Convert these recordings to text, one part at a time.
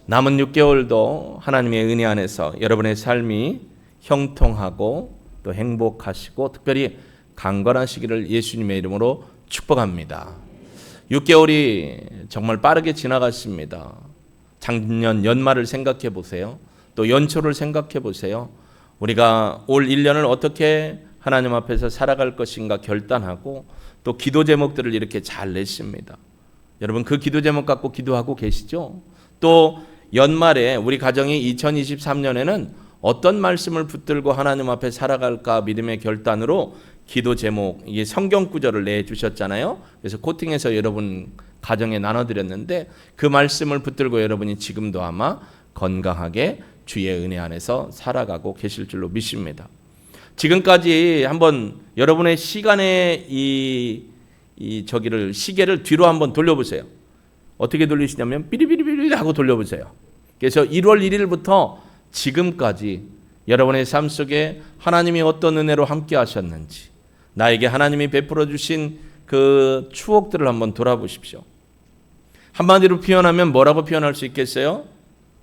남은 6개월도 하나님의 은혜 안에서 여러분의 삶이 형통하고 또 행복하시고 특별히 강건하시기를 예수님의 이름으로 축복합니다. 6개월이 정말 빠르게 지나갔습니다. 작년 연말을 생각해 보세요. 또 연초를 생각해 보세요. 우리가 올 1년을 어떻게 하나님 앞에서 살아갈 것인가 결단하고 또 기도 제목들을 이렇게 잘 냈습니다. 여러분 그 기도 제목 갖고 기도하고 계시죠? 또 연말에 우리 가정이 2023년에는 어떤 말씀을 붙들고 하나님 앞에 살아갈까 믿음의 결단으로 기도 제목, 이게 성경 구절을 내주셨잖아요. 그래서 코팅해서 여러분 가정에 나눠드렸는데 그 말씀을 붙들고 여러분이 지금도 아마 건강하게 주의 은혜 안에서 살아가고 계실 줄로 믿습니다. 지금까지 한번 여러분의 시간의 시계를 뒤로 한번 돌려보세요. 어떻게 돌리시냐면 삐리삐리삐리 하고 돌려보세요. 그래서 1월 1일부터 지금까지 여러분의 삶 속에 하나님이 어떤 은혜로 함께 하셨는지 나에게 하나님이 베풀어 주신 그 추억들을 한번 돌아보십시오. 한마디로 표현하면 뭐라고 표현할 수 있겠어요?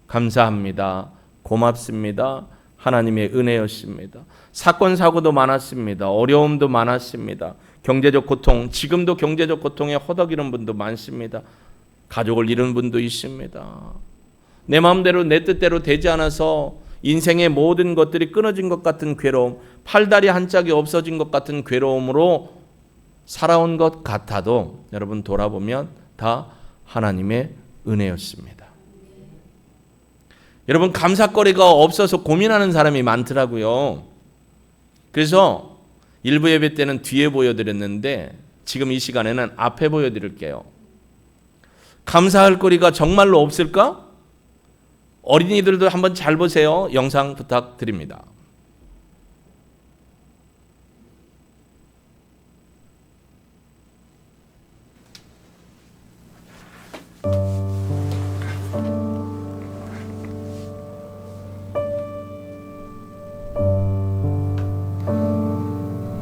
감사합니다. 고맙습니다. 하나님의 은혜였습니다. 사건 사고도 많았습니다. 어려움도 많았습니다. 경제적 고통, 지금도 경제적 고통에 허덕이는 분도 많습니다. 가족을 잃은 분도 있습니다. 내 마음대로 내 뜻대로 되지 않아서 인생의 모든 것들이 끊어진 것 같은 괴로움, 팔다리 한 짝이 없어진 것 같은 괴로움으로 살아온 것 같아도 여러분 돌아보면 다 하나님의 은혜였습니다. 여러분 감사거리가 없어서 고민하는 사람이 많더라고요. 그래서 일부 예배 때는 뒤에 보여드렸는데 지금 이 시간에는 앞에 보여드릴게요. 감사할 거리가 정말로 없을까? 어린이들도 한번 잘 보세요. 영상 부탁드립니다.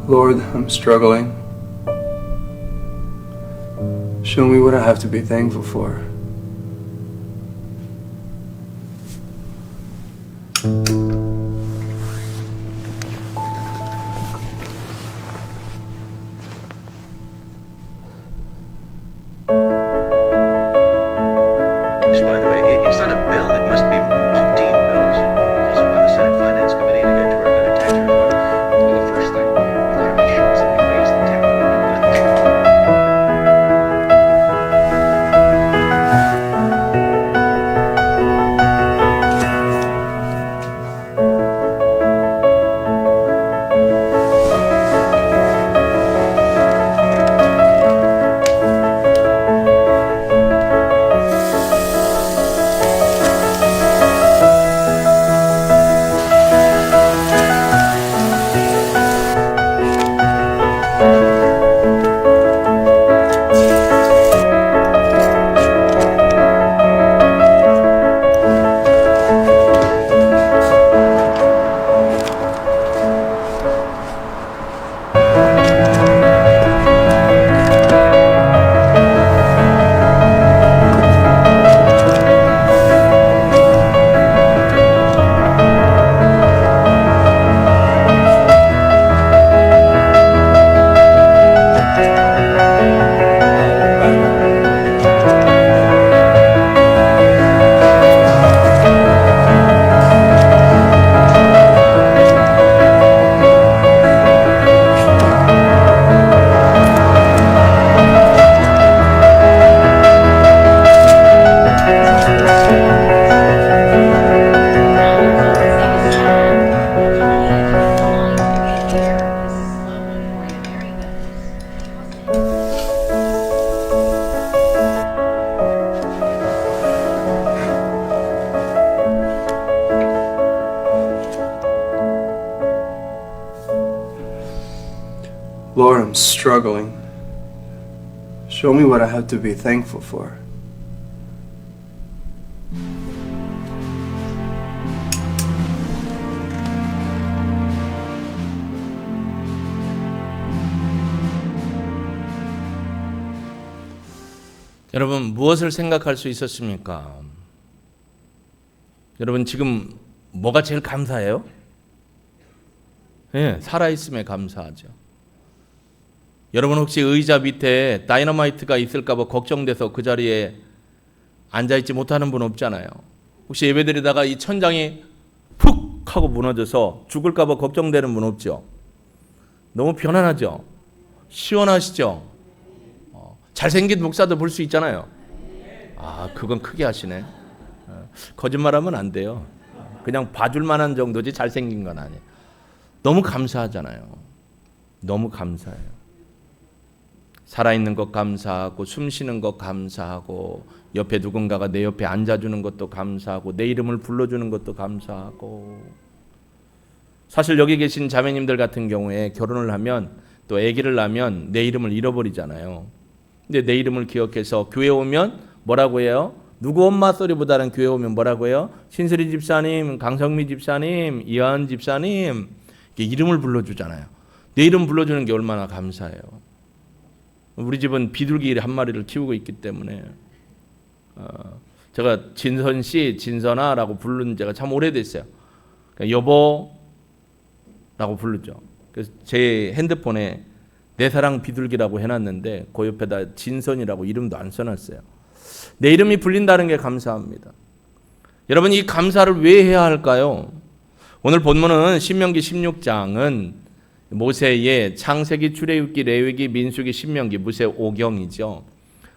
Lord, I'm struggling. Show me what I have to be thankful for. By the way, it's not a bill, it must be umpteen bills. Also by the Senate Finance Committee to get to work on a tax reform. Well, the first thing, without any assurance that we raise the tax. Lord, I'm struggling. Show me what I have to be thankful for. 여러분 무엇을 생각할 수 있었습니까? 여러분 지금 뭐가 제일 감사해요? 예, 살아있음에 감사하죠. 여러분 혹시 의자 밑에 다이너마이트가 있을까 봐 걱정돼서 그 자리에 앉아있지 못하는 분 없잖아요. 혹시 예배드리다가 이 천장이 푹 하고 무너져서 죽을까 봐 걱정되는 분 없죠? 너무 편안하죠? 시원하시죠? 잘생긴 목사도 볼 수 있잖아요. 아, 그건 크게 하시네. 거짓말하면 안 돼요. 그냥 봐줄 만한 정도지 잘생긴 건 아니에요. 너무 감사하잖아요. 너무 감사해요. 살아있는 것 감사하고 숨 쉬는 것 감사하고 옆에 누군가가 내 옆에 앉아주는 것도 감사하고 내 이름을 불러주는 것도 감사하고. 사실 여기 계신 자매님들 같은 경우에 결혼을 하면 또 아기를 낳으면 내 이름을 잃어버리잖아요. 근데 내 이름을 기억해서 교회 오면 뭐라고 해요? 누구 엄마 소리보다는 교회 오면 뭐라고 해요? 신슬이 집사님, 강성미 집사님, 이하은 집사님 이렇게 이름을 불러주잖아요. 내 이름 불러주는 게 얼마나 감사해요. 우리 집은 비둘기 한 마리를 키우고 있기 때문에 제가 진선 씨, 진선아라고 부른 지가 참 오래됐어요. 그러니까 여보라고 부르죠. 그래서 제 핸드폰에 내 사랑 비둘기라고 해놨는데 그 옆에다 진선이라고 이름도 안 써놨어요. 내 이름이 불린다는 게 감사합니다. 여러분 이 감사를 왜 해야 할까요? 오늘 본문은 신명기 16장은 모세의 창세기, 출애굽기, 레위기, 민수기, 신명기, 모세 5경이죠.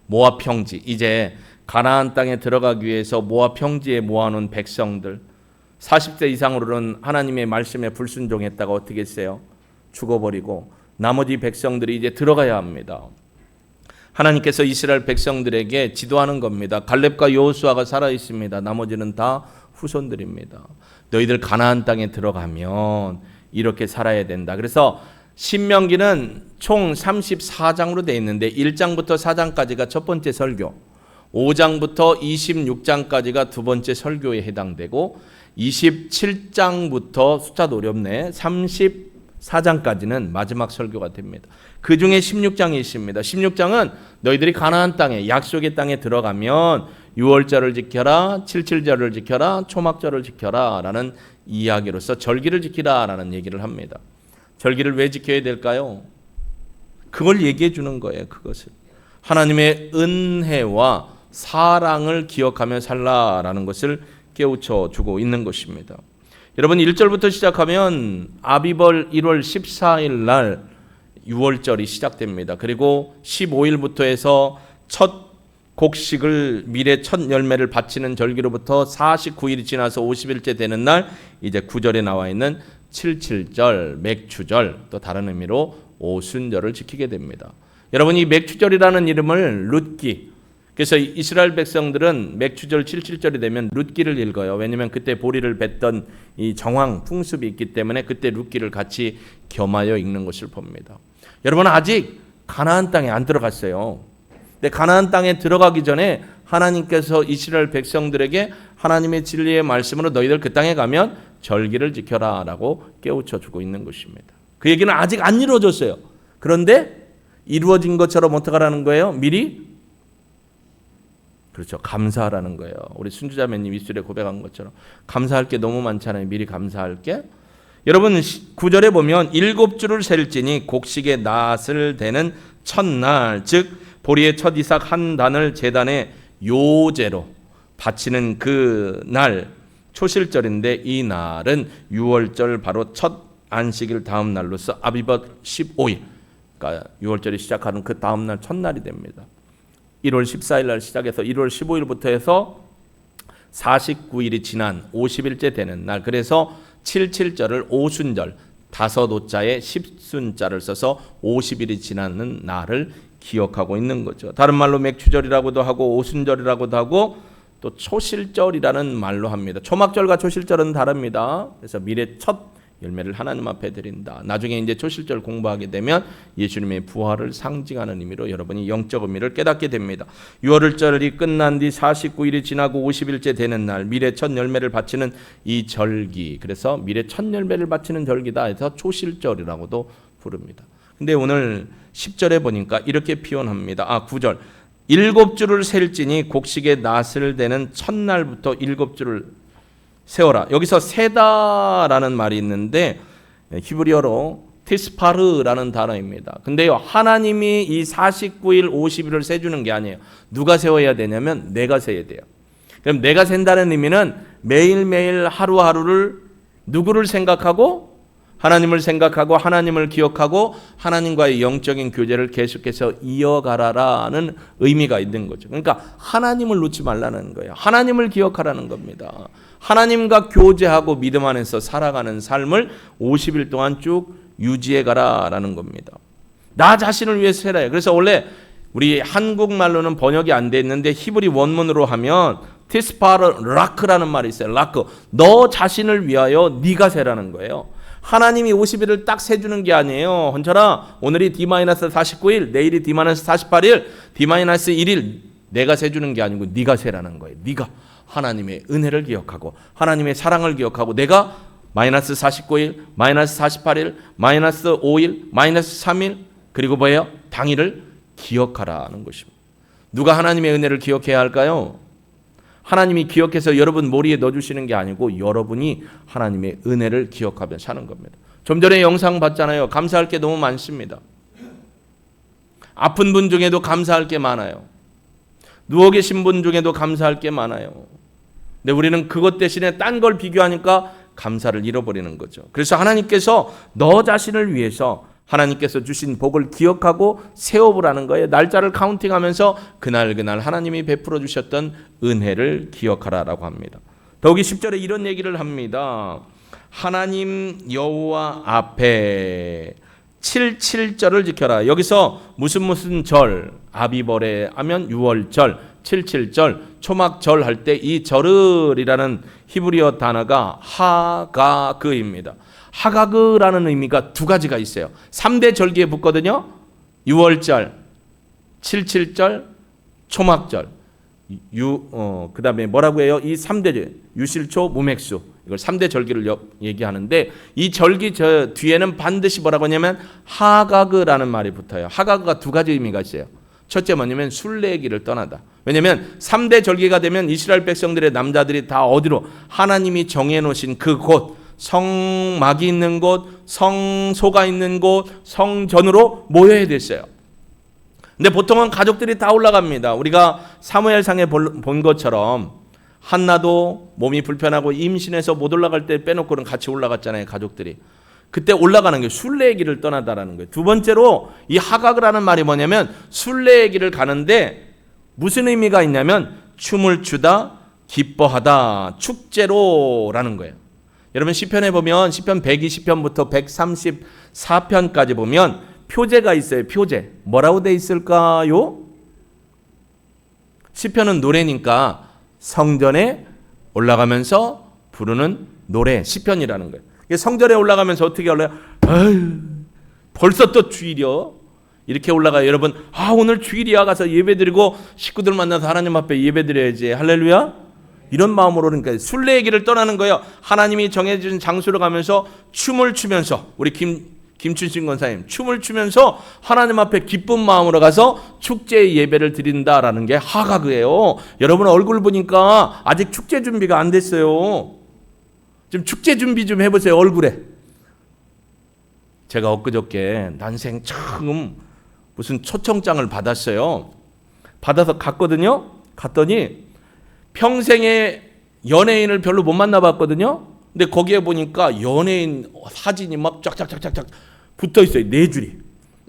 모압 평지, 이제 가나안 땅에 들어가기 위해서 모압 평지에 모아놓은 백성들 40세 이상으로는 하나님의 말씀에 불순종했다가 어떻게 했어요? 죽어버리고 나머지 백성들이 이제 들어가야 합니다. 하나님께서 이스라엘 백성들에게 지도하는 겁니다. 갈렙과 여호수아가 살아 있습니다. 나머지는 다 후손들입니다. 너희들 가나안 땅에 들어가면 이렇게 살아야 된다. 그래서 신명기는 총 34장으로 되어 있는데 1장부터 4장까지가 첫 번째 설교, 5장부터 26장까지가 두 번째 설교에 해당되고 27장부터 숫자도 어렵네 34장까지는 마지막 설교가 됩니다. 그 중에 16장이 있습니다. 16장은 너희들이 가나안 땅에 약속의 땅에 들어가면 유월절을 지켜라, 칠칠절을 지켜라, 초막절을 지켜라 라는 이야기로서 절기를 지키라 라는 얘기를 합니다. 절기를 왜 지켜야 될까요? 그걸 얘기해 주는 거예요. 그것을 하나님의 은혜와 사랑을 기억하며 살라라는 것을 깨우쳐 주고 있는 것입니다. 여러분 1절부터 시작하면 아비벌 1월 14일 날 유월절이 시작됩니다. 그리고 15일부터 해서 첫 곡식을 미래 첫 열매를 바치는 절기로부터 49일이 지나서 50일째 되는 날 이제 9절에 나와 있는 칠칠절, 맥추절, 또 다른 의미로 오순절을 지키게 됩니다. 여러분 이 맥추절이라는 이름을 룻기, 그래서 이스라엘 백성들은 맥추절 칠칠절이 되면 룻기를 읽어요. 왜냐하면 그때 보리를 뱉던 이 정황 풍습이 있기 때문에 그때 룻기를 같이 겸하여 읽는 것을 봅니다. 여러분 아직 가나안 땅에 안 들어갔어요. 근데 가나안 땅에 들어가기 전에 하나님께서 이스라엘 백성들에게 하나님의 진리의 말씀으로 너희들 그 땅에 가면 절기를 지켜라 라고 깨우쳐 주고 있는 것입니다. 그 얘기는 아직 안 이루어졌어요. 그런데 이루어진 것처럼 어떻게 하라는 거예요? 미리? 그렇죠. 감사하라는 거예요. 우리 순주자매님 입술에 고백한 것처럼 감사할 게 너무 많잖아요. 미리 감사할 게. 여러분 9절에 보면 7주를 셀지니 곡식의 낫을 대는 첫날 즉 보리의 첫 이삭 한 단을 제단에 요제로 바치는 그 날 초실절인데 이 날은 유월절 바로 첫 안식일 다음 날로서 아비벗 15일 그러니까 유월절이 시작하는 그 다음 날 첫날이 됩니다. 1월 14일 날 시작해서 1월 15일부터 해서 49일이 지난 50일째 되는 날 그래서 77절을 오순절 5오자에 10순자를 써서 50일이 지나는 날을 기억하고 있는 거죠. 다른 말로 맥추절이라고도 하고 오순절이라고도 하고 또 초실절이라는 말로 합니다. 초막절과 초실절은 다릅니다. 그래서 미래 첫 열매를 하나님 앞에 드린다. 나중에 이제 초실절 공부하게 되면 예수님의 부활을 상징하는 의미로 여러분이 영적 의미를 깨닫게 됩니다. 유월절이 끝난 뒤 49일이 지나고 50일째 되는 날 미래 첫 열매를 바치는 이 절기. 그래서 미래 첫 열매를 바치는 절기다 해서 초실절이라고도 부릅니다. 근데 오늘 10절에 보니까 이렇게 표현합니다. 9절. 7주를 셀지니 곡식의 낫을 대는 첫날부터 7주를 세워라. 여기서 세다라는 말이 있는데 히브리어로 티스파르라는 단어입니다. 근데요, 하나님이 이 49일 50일을 세주는 게 아니에요. 누가 세워야 되냐면 내가 세야 돼요. 그럼 내가 센다는 의미는 매일매일 하루하루를 누구를 생각하고 하나님을 생각하고 하나님을 기억하고 하나님과의 영적인 교제를 계속해서 이어가라라는 의미가 있는 거죠. 그러니까 하나님을 놓지 말라는 거예요. 하나님을 기억하라는 겁니다. 하나님과 교제하고 믿음 안에서 살아가는 삶을 50일 동안 쭉 유지해 가라라는 겁니다. 나 자신을 위해서 해라. 그래서 원래 우리 한국말로는 번역이 안 돼 있는데 히브리 원문으로 하면 티스파르 라크라는 말이 있어요. 라크. 너 자신을 위하여 네가 세라는 거예요. 하나님이 50일을 딱 세주는 게 아니에요. 헌철아, 오늘이 D-49일, 내일이 D-48일, D-1일 내가 세주는 게 아니고 네가 세라는 거예요. 네가 하나님의 은혜를 기억하고 하나님의 사랑을 기억하고 내가 -49일, -48일, -5일, -3일 그리고 뭐예요? 당일을 기억하라는 것입니다. 누가 하나님의 은혜를 기억해야 할까요? 하나님이 기억해서 여러분 머리에 넣어주시는 게 아니고 여러분이 하나님의 은혜를 기억하며 사는 겁니다. 좀 전에 영상 봤잖아요. 감사할 게 너무 많습니다. 아픈 분 중에도 감사할 게 많아요. 누워 계신 분 중에도 감사할 게 많아요. 근데 우리는 그것 대신에 딴 걸 비교하니까 감사를 잃어버리는 거죠. 그래서 하나님께서 너 자신을 위해서 하나님께서 주신 복을 기억하고 세워보라는 거예요. 날짜를 카운팅하면서 그날 하나님이 베풀어 주셨던 은혜를 기억하라라고 합니다. 더욱이 10절에 이런 얘기를 합니다. 하나님 여호와 앞에 77절을 지켜라. 여기서 무슨 절, 아비벌에 하면 6월절, 77절, 초막절 할 때 이 절을이라는 히브리어 단어가 하가그입니다. 하가그라는 의미가 두 가지가 있어요. 3대 절기에 붙거든요. 6월절, 77절, 초막절. 그 다음에 뭐라고 해요? 이 3대 유실초, 무맥수. 이걸 3대 절기를 얘기하는데 이 절기 뒤에는 반드시 뭐라고 하냐면 하가그라는 말이 붙어요. 하가그가 두 가지 의미가 있어요. 첫째 뭐냐면 순례길을 떠나다. 왜냐하면 3대 절기가 되면 이스라엘 백성들의 남자들이 다 어디로 하나님이 정해놓으신 그 곳, 성막이 있는 곳, 성소가 있는 곳, 성전으로 모여야 됐어요. 근데 보통은 가족들이 다 올라갑니다. 우리가 사무엘상에 본 것처럼 한나도 몸이 불편하고 임신해서 못 올라갈 때 빼놓고는 같이 올라갔잖아요, 가족들이. 그때 올라가는 게 순례의 길을 떠나다라는 거예요. 두 번째로 이 하가그라는 말이 뭐냐면 순례의 길을 가는데 무슨 의미가 있냐면 춤을 추다, 기뻐하다, 축제로라는 거예요. 여러분 시편에 보면 시편 120편부터 134편까지 보면 표제가 있어요. 표제. 뭐라고 돼 있을까요? 시편은 노래니까 성전에 올라가면서 부르는 노래, 시편이라는 거예요. 성전에 올라가면서 어떻게 올라요? 아유, 벌써 또 주일이요. 이렇게 올라가요. 여러분, 오늘 주일이야. 가서 예배드리고 식구들 만나서 하나님 앞에 예배드려야지. 할렐루야. 이런 마음으로 그러니까 순례의 길을 떠나는 거예요. 하나님이 정해준 장소로 가면서 춤을 추면서 우리 김춘신 권사님 춤을 추면서 하나님 앞에 기쁜 마음으로 가서 축제 예배를 드린다라는 게 하가그예요. 여러분 얼굴 보니까 아직 축제 준비가 안 됐어요. 좀 축제 준비 좀 해보세요. 얼굴에. 제가 엊그저께 난생 처음 무슨 초청장을 받았어요. 받아서 갔거든요. 갔더니 평생에 연예인을 별로 못 만나봤거든요. 근데 거기에 보니까 연예인 사진이 막 쫙쫙쫙쫙 붙어 있어요. 네 줄이.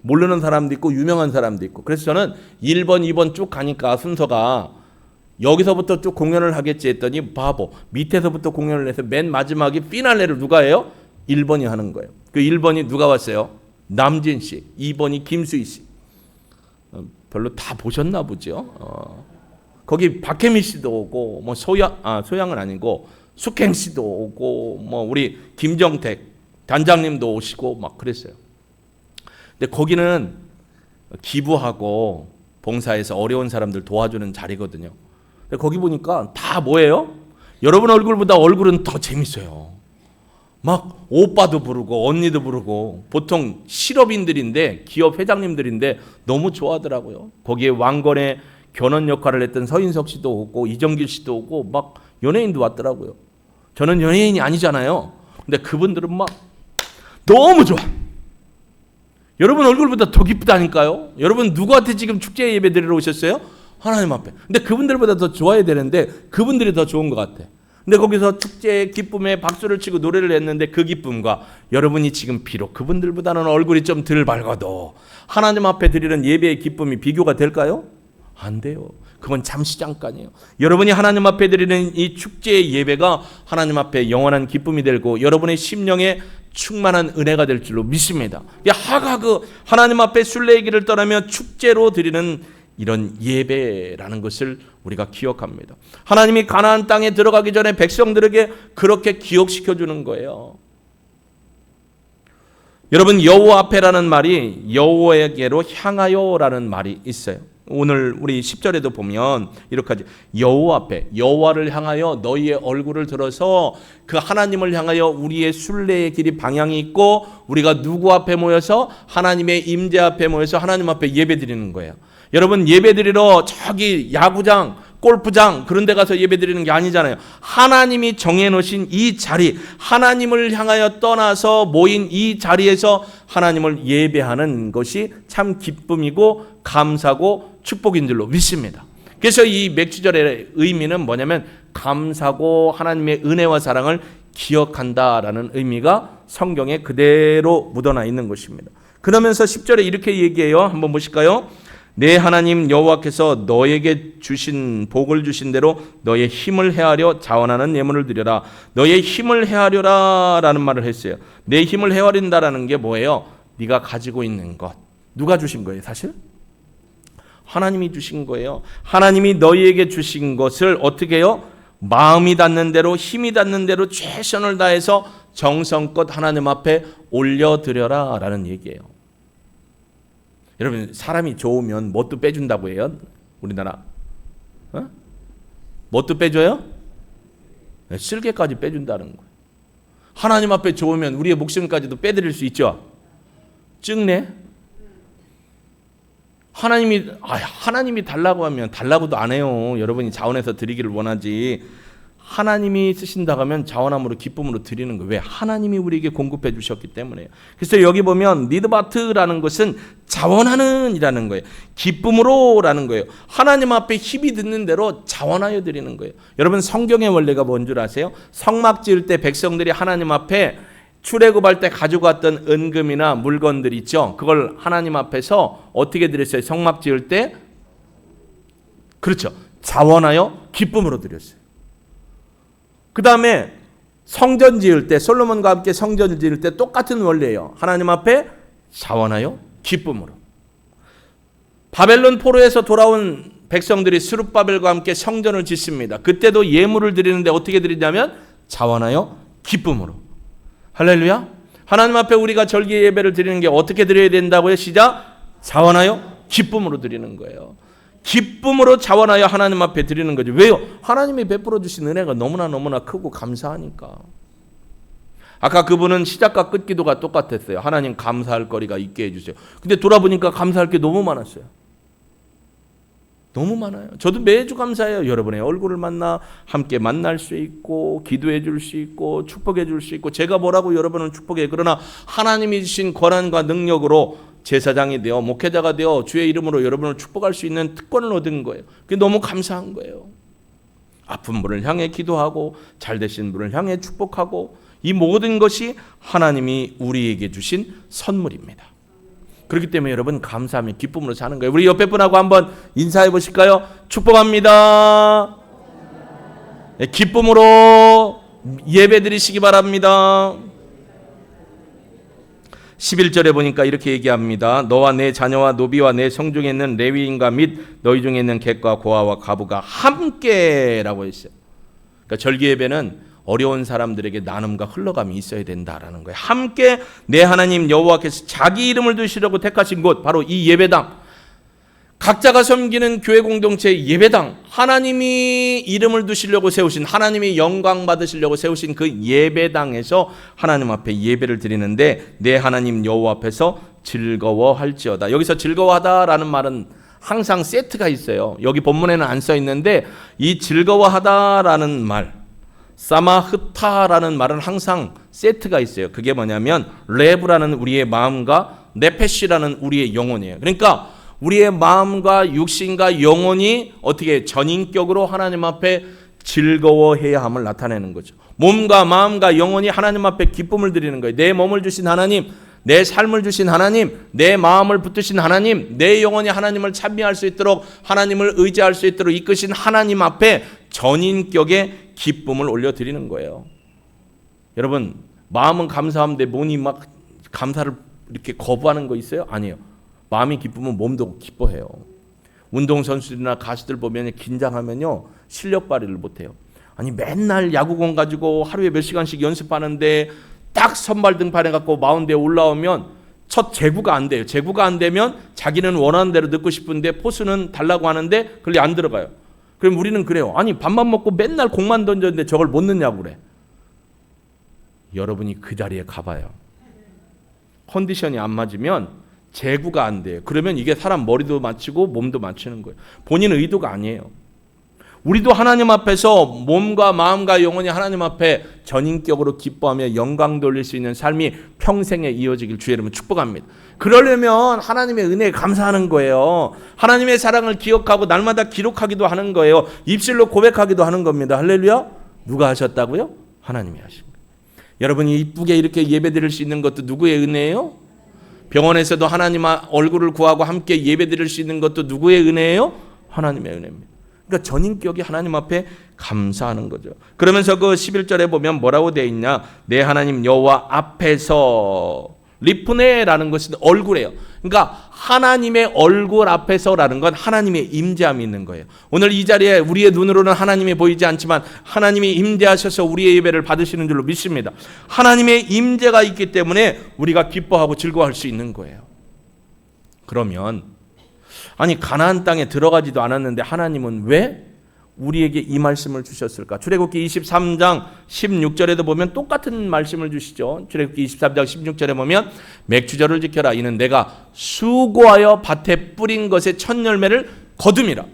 모르는 사람도 있고 유명한 사람도 있고. 그래서 저는 1번, 2번 쭉 가니까 순서가 여기서부터 쭉 공연을 하겠지 했더니 바보. 밑에서부터 공연을 해서 맨 마지막에 피날레를 누가 해요? 1번이 하는 거예요. 그 1번이 누가 왔어요? 남진 씨. 2번이 김수희 씨. 별로 다 보셨나 보죠. 거기 박혜미 씨도 오고 뭐 소양은 아니고 숙행 씨도 오고 뭐 우리 김정택 단장님도 오시고 막 그랬어요. 근데 거기는 기부하고 봉사해서 어려운 사람들 도와주는 자리거든요. 근데 거기 보니까 다 뭐예요? 여러분 얼굴보다 얼굴은 더 재밌어요. 막 오빠도 부르고 언니도 부르고 보통 실업인들인데 기업 회장님들인데 너무 좋아하더라고요. 거기에 왕건의 견원 역할을 했던 서인석 씨도 오고 이정길 씨도 오고 막 연예인도 왔더라고요. 저는 연예인이 아니잖아요. 근데 그분들은 막 너무 좋아. 여러분 얼굴보다 더 기쁘다니까요. 여러분 누구한테 지금 축제 예배 드리러 오셨어요? 하나님 앞에. 근데 그분들보다 더 좋아야 되는데 그분들이 더 좋은 것 같아. 근데 거기서 축제의 기쁨에 박수를 치고 노래를 했는데 그 기쁨과 여러분이 지금 비록 그분들보다는 얼굴이 좀 덜 밝아도 하나님 앞에 드리는 예배의 기쁨이 비교가 될까요? 안 돼요. 그건 잠시 잠깐이에요. 여러분이 하나님 앞에 드리는 이 축제의 예배가 하나님 앞에 영원한 기쁨이 되고 여러분의 심령에 충만한 은혜가 될 줄로 믿습니다. 하가 그 하나님 앞에 순례의 길을 떠나며 축제로 드리는 이런 예배라는 것을 우리가 기억합니다. 하나님이 가나안 땅에 들어가기 전에 백성들에게 그렇게 기억시켜 주는 거예요. 여러분 여호와 앞에라는 말이 여호와에게로 향하여라는 말이 있어요. 오늘 우리 10절에도 보면 이렇게 하죠. 여호와 앞에, 여호와를 향하여 너희의 얼굴을 들어서 그 하나님을 향하여 우리의 순례의 길이 방향이 있고 우리가 누구 앞에 모여서 하나님의 임재 앞에 모여서 하나님 앞에 예배드리는 거예요. 여러분 예배드리러 저기 야구장, 골프장 그런 데 가서 예배드리는 게 아니잖아요. 하나님이 정해놓으신 이 자리, 하나님을 향하여 떠나서 모인 이 자리에서 하나님을 예배하는 것이 참 기쁨이고 감사고 축복인 줄로 믿습니다. 그래서 이 맥주절의 의미는 뭐냐면 감사고 하나님의 은혜와 사랑을 기억한다라는 의미가 성경에 그대로 묻어나 있는 것입니다. 그러면서 10절에 이렇게 얘기해요. 한번 보실까요? 내 하나님 여호와께서 너에게 주신 복을 주신 대로 너의 힘을 헤아려 자원하는 예물을 드려라. 너의 힘을 헤아려라 라는 말을 했어요. 내 힘을 헤아린다라는 게 뭐예요? 네가 가지고 있는 것. 누가 주신 거예요 사실? 하나님이 주신 거예요. 하나님이 너희에게 주신 것을 어떻게 해요? 마음이 닿는 대로 힘이 닿는 대로 최선을 다해서 정성껏 하나님 앞에 올려드려라 라는 얘기예요. 여러분 사람이 좋으면 뭣도 빼준다고 해요? 우리나라 뭣도 빼줘요? 쓸개까지 빼준다는 거예요. 하나님 앞에 좋으면 우리의 목숨까지도 빼드릴 수 있죠. 찍네. 하나님이 달라고 하면 달라고도 안 해요. 여러분이 자원해서 드리기를 원하지. 하나님이 쓰신다고 하면 자원함으로 기쁨으로 드리는 거예요. 왜? 하나님이 우리에게 공급해 주셨기 때문에요. 그래서 여기 보면 니드바트라는 것은 자원하는 이라는 거예요. 기쁨으로라는 거예요. 하나님 앞에 힘이 듣는 대로 자원하여 드리는 거예요. 여러분 성경의 원리가 뭔 줄 아세요? 성막 지을 때 백성들이 하나님 앞에 출애굽할 때 가지고 왔던 은금이나 물건들 있죠. 그걸 하나님 앞에서 어떻게 드렸어요? 성막 지을 때 그렇죠. 자원하여 기쁨으로 드렸어요. 그 다음에 성전 지을 때 솔로몬과 함께 성전 지을 때 똑같은 원리예요. 하나님 앞에 자원하여 기쁨으로. 바벨론 포로에서 돌아온 백성들이 스룹바벨과 함께 성전을 짓습니다. 그때도 예물을 드리는데 어떻게 드리냐면 자원하여 기쁨으로. 할렐루야. 하나님 앞에 우리가 절기 예배를 드리는 게 어떻게 드려야 된다고요? 시작. 자원하여 기쁨으로 드리는 거예요. 기쁨으로 자원하여 하나님 앞에 드리는 거죠. 왜요? 하나님이 베풀어 주신 은혜가 너무나 크고 감사하니까. 아까 그분은 시작과 끝 기도가 똑같았어요. 하나님 감사할 거리가 있게 해주세요. 근데 돌아보니까 감사할 게 너무 많았어요. 너무 많아요. 저도 매주 감사해요. 여러분의 얼굴을 만나 함께 만날 수 있고 기도해 줄 수 있고 축복해 줄 수 있고 제가 뭐라고 여러분을 축복해요. 그러나 하나님이 주신 권한과 능력으로 제사장이 되어 목회자가 되어 주의 이름으로 여러분을 축복할 수 있는 특권을 얻은 거예요. 그게 너무 감사한 거예요. 아픈 분을 향해 기도하고 잘되신 분을 향해 축복하고 이 모든 것이 하나님이 우리에게 주신 선물입니다. 그렇기 때문에 여러분 감사하며 기쁨으로 사는 거예요. 우리 옆에 분하고 한번 인사해 보실까요? 축복합니다. 네, 기쁨으로 예배 드리시기 바랍니다. 11절에 보니까 이렇게 얘기합니다. 너와 내 자녀와 노비와 내 성중에 있는 레위인과 및 너희 중에 있는 객과 고아와 과부가 함께라고 했어요. 그러니까 절기 예배는 어려운 사람들에게 나눔과 흘러감이 있어야 된다라는 거예요. 함께 내 하나님 여호와께서 자기 이름을 두시려고 택하신 곳 바로 이 예배당, 각자가 섬기는 교회 공동체의 예배당, 하나님이 이름을 두시려고 세우신, 하나님이 영광 받으시려고 세우신 그 예배당에서 하나님 앞에 예배를 드리는데 내 하나님 여호와 앞에서 즐거워할지어다. 여기서 즐거워하다라는 말은 항상 세트가 있어요. 여기 본문에는 안 써 있는데 이 즐거워하다라는 말, 사마흐타라는 말은 항상 세트가 있어요. 그게 뭐냐면 레브라는 우리의 마음과 네페시라는 우리의 영혼이에요. 그러니까 우리의 마음과 육신과 영혼이 어떻게 전인격으로 하나님 앞에 즐거워해야 함을 나타내는 거죠. 몸과 마음과 영혼이 하나님 앞에 기쁨을 드리는 거예요. 내 몸을 주신 하나님, 내 삶을 주신 하나님, 내 마음을 붙드신 하나님, 내 영혼이 하나님을 찬미할 수 있도록 하나님을 의지할 수 있도록 이끄신 하나님 앞에 전인격의 기쁨을 올려드리는 거예요. 여러분, 마음은 감사하는데 몸이 막 감사를 이렇게 거부하는 거 있어요? 아니에요. 마음이 기쁘면 몸도 기뻐해요. 운동선수들이나 가수들 보면 긴장하면요 실력 발휘를 못해요. 아니 맨날 야구공 가지고 하루에 몇 시간씩 연습하는데 딱 선발 등판해갖고 마운드에 올라오면 첫 제구가 안 돼요. 제구가 안 되면 자기는 원하는 대로 넣고 싶은데 포수는 달라고 하는데 그게 안 들어가요. 그럼 우리는 그래요. 아니 밥만 먹고 맨날 공만 던졌는데 저걸 못 넣냐고 그래. 여러분이 그 자리에 가봐요. 컨디션이 안 맞으면 제구가 안 돼요. 그러면 이게 사람 머리도 맞추고 몸도 맞추는 거예요. 본인 의도가 아니에요. 우리도 하나님 앞에서 몸과 마음과 영혼이 하나님 앞에 전인격으로 기뻐하며 영광 돌릴 수 있는 삶이 평생에 이어지길 주의 이름으로 축복합니다. 그러려면 하나님의 은혜에 감사하는 거예요. 하나님의 사랑을 기억하고 날마다 기록하기도 하는 거예요. 입술로 고백하기도 하는 겁니다. 할렐루야. 누가 하셨다고요? 하나님이 하신 거예요. 여러분이 이쁘게 이렇게 예배드릴 수 있는 것도 누구의 은혜예요? 병원에서도 하나님 얼굴을 구하고 함께 예배드릴 수 있는 것도 누구의 은혜예요? 하나님의 은혜입니다. 그러니까 전인격이 하나님 앞에 감사하는 거죠. 그러면서 그 11절에 보면 뭐라고 되어 있냐? 내 하나님 여호와 앞에서 리프네라는 것은 얼굴이에요. 그러니까 하나님의 얼굴 앞에서라는 건 하나님의 임재함이 있는 거예요. 오늘 이 자리에 우리의 눈으로는 하나님이 보이지 않지만 하나님이 임재하셔서 우리의 예배를 받으시는 줄로 믿습니다. 하나님의 임재가 있기 때문에 우리가 기뻐하고 즐거워할 수 있는 거예요. 그러면 아니 가나안 땅에 들어가지도 않았는데 하나님은 왜 우리에게 이 말씀을 주셨을까? 출애굽기 23장 16절에도 보면 똑같은 말씀을 주시죠. 출애굽기 23장 16절에 보면 맥주절을 지켜라. 이는 내가 수고하여 밭에 뿌린 것의 첫 열매를 거둠이라.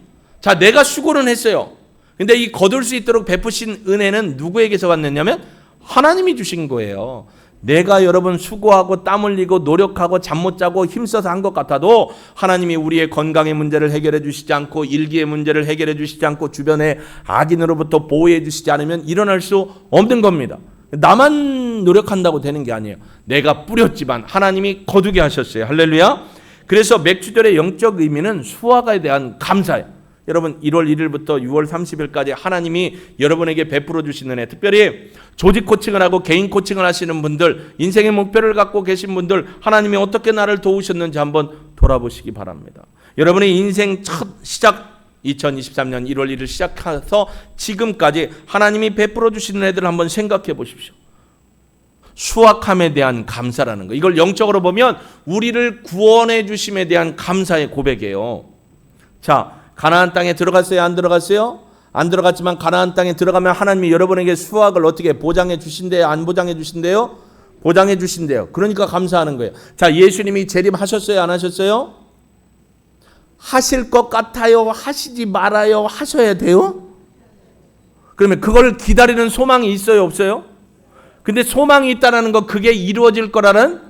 자, 내가 수고는 했어요. 근데 이 거둘 수 있도록 베푸신 은혜는 누구에게서 왔느냐면 하나님이 주신 거예요. 내가 여러분 수고하고 땀 흘리고 노력하고 잠 못 자고 힘써서 한 것 같아도 하나님이 우리의 건강의 문제를 해결해 주시지 않고 일기의 문제를 해결해 주시지 않고 주변에 악인으로부터 보호해 주시지 않으면 일어날 수 없는 겁니다. 나만 노력한다고 되는 게 아니에요. 내가 뿌렸지만 하나님이 거두게 하셨어요. 할렐루야. 그래서 맥주절의 영적 의미는 수확에 대한 감사예요. 여러분 1월 1일부터 6월 30일까지 하나님이 여러분에게 베풀어 주신 은혜, 특별히 조직 코칭을 하고 개인 코칭을 하시는 분들, 인생의 목표를 갖고 계신 분들, 하나님이 어떻게 나를 도우셨는지 한번 돌아보시기 바랍니다. 여러분의 인생 첫 시작 2023년 1월 1일 시작해서 지금까지 하나님이 베풀어 주신 은혜들을 한번 생각해 보십시오. 수확함에 대한 감사라는 거, 이걸 영적으로 보면 우리를 구원해 주심에 대한 감사의 고백이에요. 자, 가나안 땅에 들어갔어요? 안 들어갔어요? 안 들어갔지만 가나안 땅에 들어가면 하나님이 여러분에게 수확을 어떻게 보장해 주신대요? 안 보장해 주신대요? 보장해 주신대요. 그러니까 감사하는 거예요. 자, 예수님이 재림하셨어요? 안 하셨어요? 하실 것 같아요? 하시지 말아요? 하셔야 돼요? 그러면 그걸 기다리는 소망이 있어요? 없어요? 근데 소망이 있다는 거, 그게 이루어질 거라는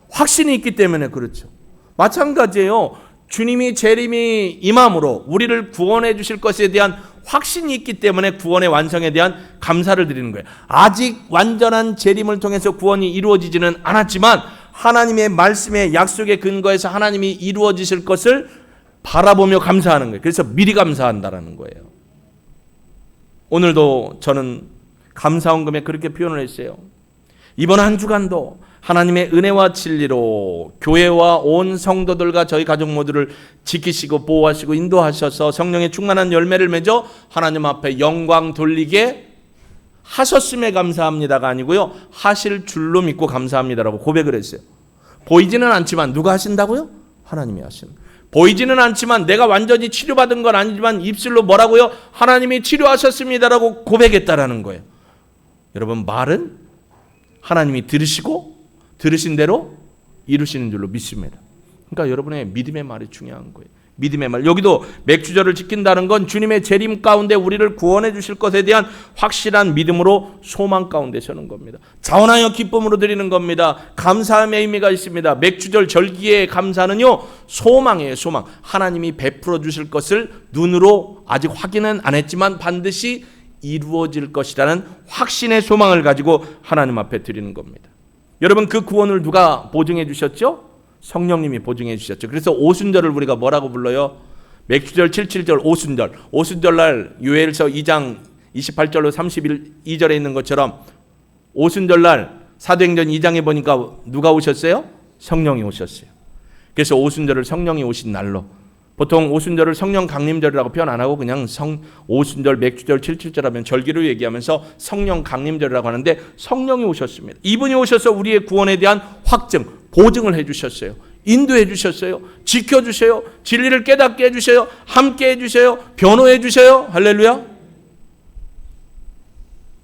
확신이 있기 때문에 그렇죠. 마찬가지예요. 주님이 재림이 임함으로 우리를 구원해 주실 것에 대한 확신이 있기 때문에 구원의 완성에 대한 감사를 드리는 거예요. 아직 완전한 재림을 통해서 구원이 이루어지지는 않았지만 하나님의 말씀의 약속의 근거에서 하나님이 이루어지실 것을 바라보며 감사하는 거예요. 그래서 미리 감사한다라는 거예요. 오늘도 저는 감사원금에 그렇게 표현을 했어요. 이번 한 주간도 하나님의 은혜와 진리로 교회와 온 성도들과 저희 가족 모두를 지키시고 보호하시고 인도하셔서 성령의 충만한 열매를 맺어 하나님 앞에 영광 돌리게 하셨음에 감사합니다가 아니고요, 하실 줄로 믿고 감사합니다라고 고백을 했어요. 보이지는 않지만 누가 하신다고요? 하나님이 하시는. 보이지는 않지만 내가 완전히 치료받은 건 아니지만 입술로 뭐라고요? 하나님이 치료하셨습니다라고 고백했다라는 거예요. 여러분, 말은 하나님이 들으시고 들으신 대로 이루시는 줄로 믿습니다. 그러니까 여러분의 믿음의 말이 중요한 거예요. 믿음의 말. 여기도 맥주절을 지킨다는 건 주님의 재림 가운데 우리를 구원해 주실 것에 대한 확실한 믿음으로 소망 가운데 서는 겁니다. 자원하여 기쁨으로 드리는 겁니다. 감사함의 의미가 있습니다. 맥주절 절기의 감사는요, 소망이에요. 소망. 하나님이 베풀어 주실 것을 눈으로 아직 확인은 안 했지만 반드시 이루어질 것이라는 확신의 소망을 가지고 하나님 앞에 드리는 겁니다. 여러분, 그 구원을 누가 보증해 주셨죠? 성령님이 보증해 주셨죠. 그래서 오순절을 우리가 뭐라고 불러요? 맥주절 77절 오순절. 오순절날 요엘서 2장 28절로 32절에 있는 것처럼 오순절날 사도행전 2장에 보니까 누가 오셨어요? 성령이 오셨어요. 그래서 오순절을 성령이 오신 날로, 보통 오순절을 성령 강림절이라고 표현 안 하고 그냥 오순절, 맥주절, 77절 하면 절기로 얘기하면서 성령 강림절이라고 하는데 성령이 오셨습니다. 이분이 오셔서 우리의 구원에 대한 확증, 보증을 해주셨어요. 인도해 주셨어요. 지켜주셔요. 진리를 깨닫게 해주셔요. 함께 해주셔요. 변호해 주셔요. 할렐루야.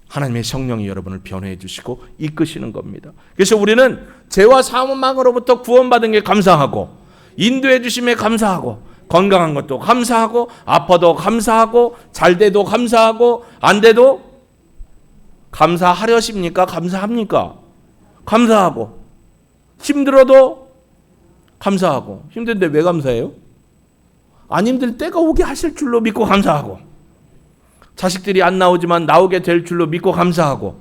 하나님의 성령이 여러분을 변호해 주시고 이끄시는 겁니다. 그래서 우리는 죄와 사망으로부터 구원받은 게 감사하고, 인도해 주심에 감사하고, 건강한 것도 감사하고, 아파도 감사하고, 잘 돼도 감사하고, 안 돼도 감사하려십니까? 감사합니까? 감사하고, 힘들어도 감사하고. 힘든데 왜 감사해요? 안 힘들 때가 오게 하실 줄로 믿고 감사하고, 자식들이 안 나오지만 나오게 될 줄로 믿고 감사하고.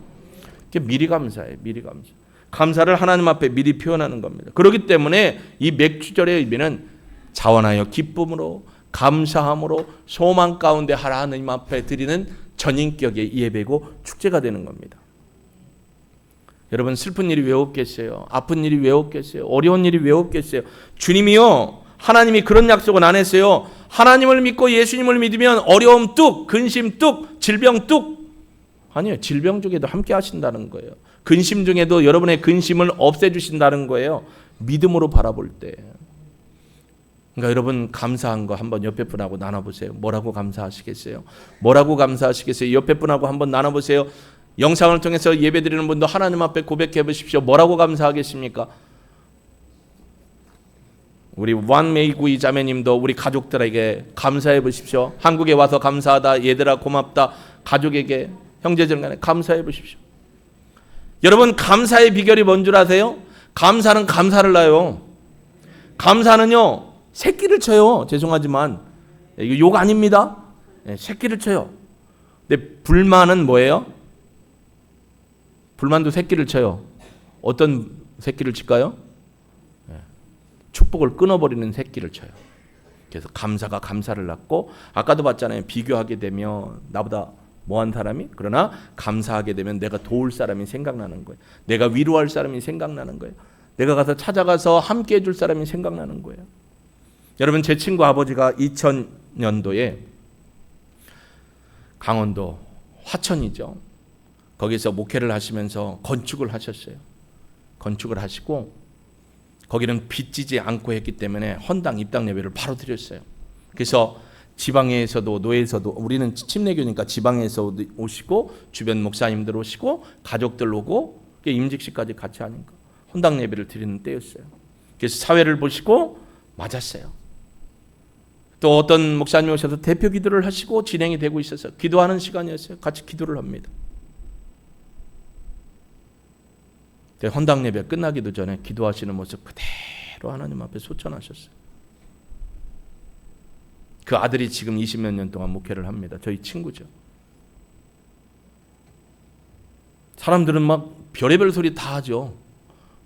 미리 감사해요. 미리 감사. 감사를 하나님 앞에 미리 표현하는 겁니다. 그렇기 때문에 이 맥주절의 의미는 자원하여 기쁨으로, 감사함으로, 소망 가운데 하나님 앞에 드리는 전인격의 예배고 축제가 되는 겁니다. 여러분, 슬픈 일이 왜 없겠어요? 아픈 일이 왜 없겠어요? 어려운 일이 왜 없겠어요? 주님이요, 하나님이 그런 약속은 안 했어요. 하나님을 믿고 예수님을 믿으면 어려움 뚝, 근심 뚝, 질병 뚝. 아니요, 질병 중에도 함께 하신다는 거예요. 근심 중에도 여러분의 근심을 없애주신다는 거예요. 믿음으로 바라볼 때. 그러니까 여러분, 감사한 거 한번 옆에 분하고 나눠보세요. 뭐라고 감사하시겠어요? 뭐라고 감사하시겠어요? 옆에 분하고 한번 나눠보세요. 영상을 통해서 예배드리는 분도 하나님 앞에 고백해 보십시오. 뭐라고 감사하겠습니까? 우리 완메이구이 자매님도 우리 가족들에게 감사해 보십시오. 한국에 와서 감사하다, 얘들아 고맙다, 가족에게, 형제들 간에 감사해 보십시오. 여러분, 감사의 비결이 뭔 줄 아세요? 감사는 감사를 낳아요. 감사는요, 새끼를 쳐요. 죄송하지만 이거 욕 아닙니다. 새끼를 쳐요. 근데 불만은 뭐예요? 불만도 새끼를 쳐요. 어떤 새끼를 칠까요? 축복을 끊어버리는 새끼를 쳐요. 그래서 감사가 감사를 낳고, 아까도 봤잖아요. 비교하게 되면 나보다 뭐한 사람이, 그러나 감사하게 되면 내가 도울 사람이 생각나는 거예요. 내가 위로할 사람이 생각나는 거예요. 내가 가서 찾아가서 함께 해줄 사람이 생각나는 거예요. 여러분, 제 친구 아버지가 2000년도에 강원도 화천이죠. 거기서 목회를 하시면서 건축을 하셨어요. 건축을 하시고 거기는 빚지지 않고 했기 때문에 헌당 입당 예배를 바로 드렸어요. 그래서 지방에서도 노예에서도, 우리는 침례교니까 지방에서 오시고 주변 목사님들 오시고 가족들 오고 임직식까지 같이 하니까 헌당 예배를 드리는 때였어요. 그래서 사회를 보시고 맞았어요. 또 어떤 목사님이 오셔서 대표 기도를 하시고 진행이 되고 있어서 기도하는 시간이었어요. 같이 기도를 합니다. 헌당 예배 끝나기도 전에 기도하시는 모습 그대로 하나님 앞에 소천하셨어요. 그 아들이 지금 20몇 년 동안 목회를 합니다. 저희 친구죠. 사람들은 막 별의별 소리 다 하죠.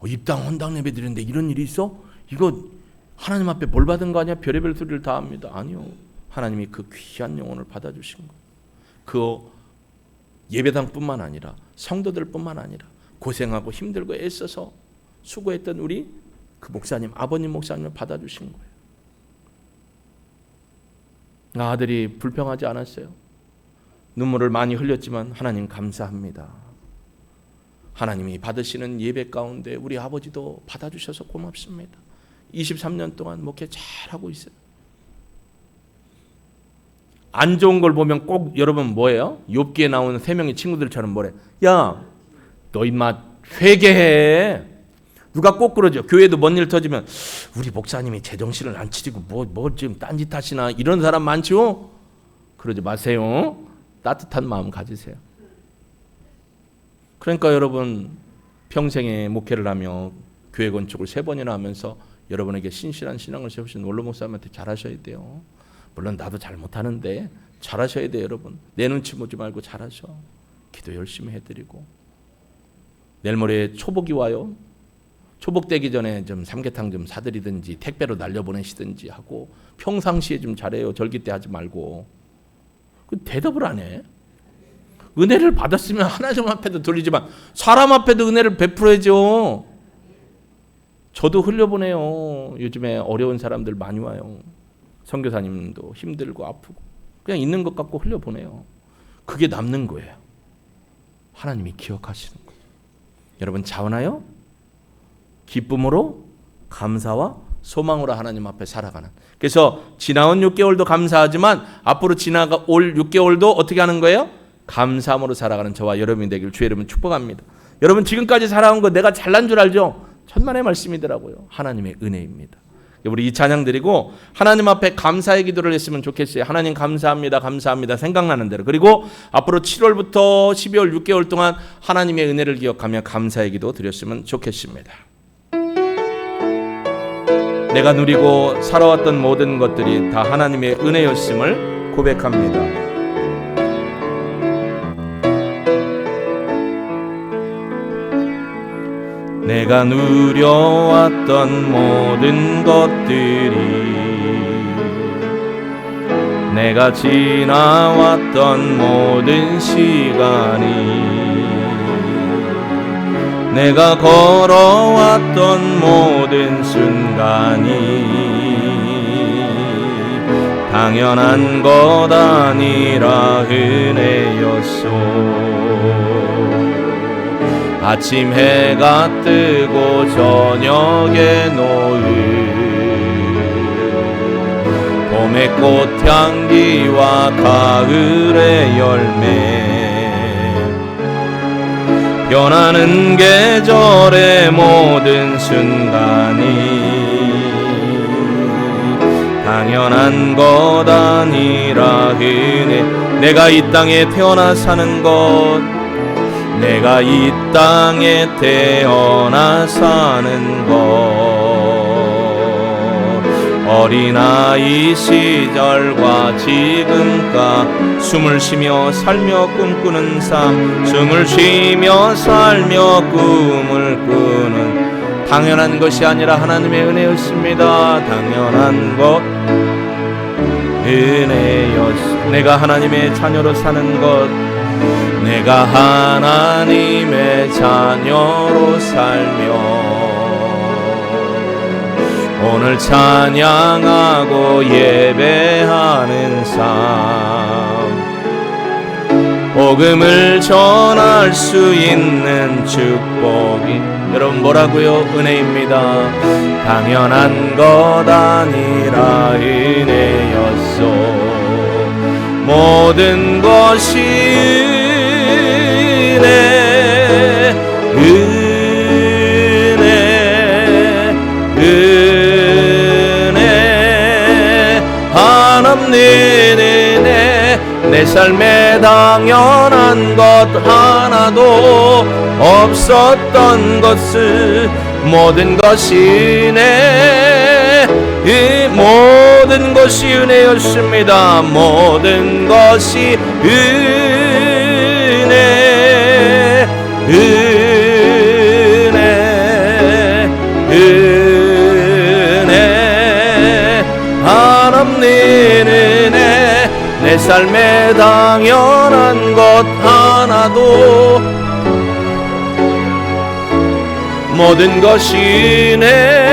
입당 헌당 예배 드리는데 이런 일이 있어? 이거 하나님 앞에 뭘 받은 거 아니야? 별의별 소리를 다 합니다. 아니요. 하나님이 그 귀한 영혼을 받아주신 거예요. 그 예배당뿐만 아니라 성도들뿐만 아니라 고생하고 힘들고 애써서 수고했던 우리 그 목사님, 아버님 목사님을 받아주신 거예요. 아들이 불평하지 않았어요. 눈물을 많이 흘렸지만 하나님 감사합니다. 하나님이 받으시는 예배 가운데 우리 아버지도 받아주셔서 고맙습니다. 23년 동안 목회 잘하고 있어요. 안 좋은 걸 보면 꼭 여러분 뭐예요? 욥기에 나오는 세 명의 친구들처럼 뭐래? 야, 너 임마 회개해. 누가 꼭 그러죠. 교회도 뭔 일 터지면 우리 목사님이 제정신을 안 차리고 뭐 지금 딴짓 하시나 이런 사람 많죠. 그러지 마세요. 따뜻한 마음 가지세요. 그러니까 여러분 평생에 목회를 하며 교회 건축을 3번이나 하면서 여러분에게 신실한 신앙을 세우신 원로 목사님한테 잘하셔야 돼요. 물론 나도 잘 못하는데 잘하셔야 돼요. 여러분 내 눈치 보지 말고 잘하셔. 기도 열심히 해드리고 내일 모레 초복이 와요. 초복 되기 전에 좀 삼계탕 좀 사드리든지 택배로 날려보내시든지 하고 평상시에 좀 잘해요. 절기 때 하지 말고. 그 대답을 안 해. 은혜를 받았으면 하나님 앞에도 돌리지만 사람 앞에도 은혜를 베풀어야죠. 저도 흘려보내요. 요즘에 어려운 사람들 많이 와요. 선교사님도 힘들고 아프고 그냥 있는 것 같고 흘려보내요. 그게 남는 거예요. 하나님이 기억하시는 거예요. 여러분 자원하여 기쁨으로 감사와 소망으로 하나님 앞에 살아가는. 그래서 지나온 6개월도 감사하지만 앞으로 지나올 6개월도 어떻게 하는 거예요? 감사함으로 살아가는 저와 여러분이 되길 주의 이름으로 축복합니다. 여러분 지금까지 살아온 거 내가 잘난 줄 알죠? 천만의 말씀이더라고요. 하나님의 은혜입니다. 우리 이 찬양 드리고 하나님 앞에 감사의 기도를 했으면 좋겠어요. 하나님 감사합니다. 감사합니다. 생각나는 대로. 그리고 앞으로 7월부터 12월 6개월 동안 하나님의 은혜를 기억하며 감사의 기도 드렸으면 좋겠습니다. 내가 누리고 살아왔던 모든 것들이 다 하나님의 은혜였음을 고백합니다. 내가 누려왔던 모든 것들이 내가 지나왔던 모든 시간이 내가 걸어왔던 모든 순간이 당연한 것 아니라 은혜였소. 아침 해가 뜨고 저녁에 노을 봄의 꽃향기와 가을의 열매 변하는 계절의 모든 순간이 당연한 것 아니라 은혜. 내가 이 땅에 태어나 사는 것 내가 이 땅에 태어나 사는 것 어린아이 시절과 지금까지 숨을 쉬며 살며 꿈꾸는 삶 숨을 쉬며 살며 꿈을 꾸는 당연한 것이 아니라 하나님의 은혜였습니다. 당연한 것 은혜였습니다. 내가 하나님의 자녀로 사는 것 내가 하나님의 자녀로 살며 오늘 찬양하고 예배하는 삶 복음을 전할 수 있는 축복이 여러분 뭐라고요? 은혜입니다. 당연한 것 아니라 은혜였소. 모든 것이 은혜 한없는 은혜 내 삶에 당연한 것 하나도 없었던 것을 모든 것이 은혜 모든 것이 은혜였습니다. 모든 것이 은혜 한없는 은혜 내 삶에 당연한 것 하나도 모든 것이 은혜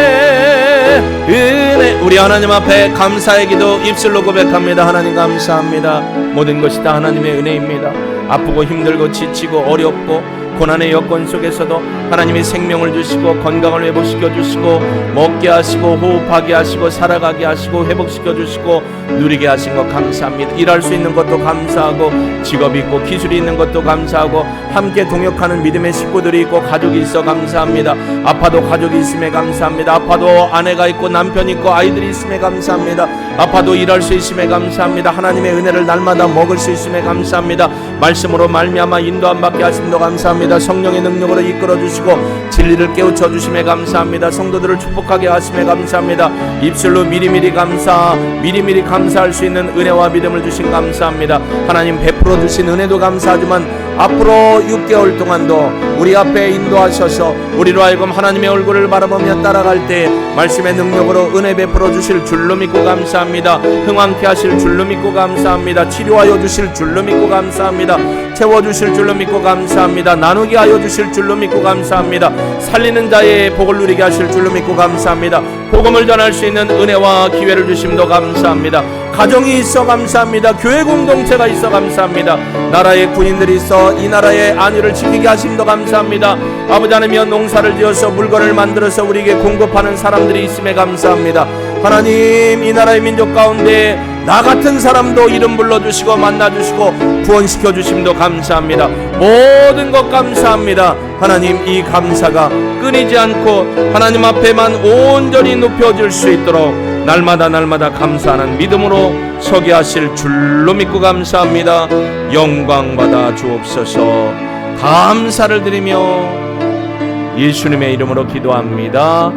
우리 하나님 앞에 감사의 기도 입술로 고백합니다. 하나님 감사합니다. 모든 것이 다 하나님의 은혜입니다. 아프고 힘들고 지치고 어렵고 고난의 여건 속에서도 하나님의 생명을 주시고 건강을 회복시켜 주시고 먹게 하시고 호흡하게 하시고 살아가게 하시고 회복시켜 주시고 누리게 하신 것 감사합니다. 일할 수 있는 것도 감사하고 직업이 있고 기술이 있는 것도 감사하고 함께 동역하는 믿음의 식구들이 있고 가족이 있어 감사합니다. 아파도 가족이 있음에 감사합니다. 아파도 아내가 있고 남편이 있고 아이들이 있음에 감사합니다. 아파도 일할 수 있음에 감사합니다. 하나님의 은혜를 날마다 먹을 수 있음에 감사합니다. 말씀으로 말미암아 인도함 받게 하심도 감사합니다. 성령의 능력으로 이끌어 주시고 진리를 깨우쳐 주심에 감사합니다. 성도들을 축복하게 하심에 감사합니다. 입술로 미리미리 감사할 수 있는 은혜와 믿음을 주신 감사합니다. 하나님 베풀어 주신 은혜도 감사하지만 앞으로 6개월 동안도 우리 앞에 인도하셔서 우리로 하여금 하나님의 얼굴을 바라보며 따라갈 때 말씀의 능력으로 은혜 베풀어 주실 줄로 믿고 감사합니다. 흥왕케 하실 줄로 믿고 감사합니다. 치료하여 주실 줄로 믿고 감사합니다. 채워주실 줄로 믿고 감사합니다. 나누게 하여 주실 줄로 믿고 감사합니다. 살리는 자의 복을 누리게 하실 줄로 믿고 감사합니다. 복음을 전할 수 있는 은혜와 기회를 주심도 감사합니다. 가정이 있어 감사합니다. 교회 공동체가 있어 감사합니다. 나라의 군인들이 있어 이 나라의 안위를 지키게 하심도 감사합니다. 아버지 하나님 농사를 지어서 물건을 만들어서 우리에게 공급하는 사람들이 있음에 감사합니다. 하나님 이 나라의 민족 가운데 나 같은 사람도 이름 불러주시고 만나주시고 구원시켜 주심도 감사합니다. 모든 것 감사합니다. 하나님 이 감사가 끊이지 않고 하나님 앞에만 온전히 높여질 수 있도록 날마다 감사하는 믿음으로 서게 하실 줄로 믿고 감사합니다. 영광 받아 주옵소서. 감사를 드리며 예수님의 이름으로 기도합니다.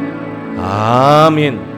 아멘.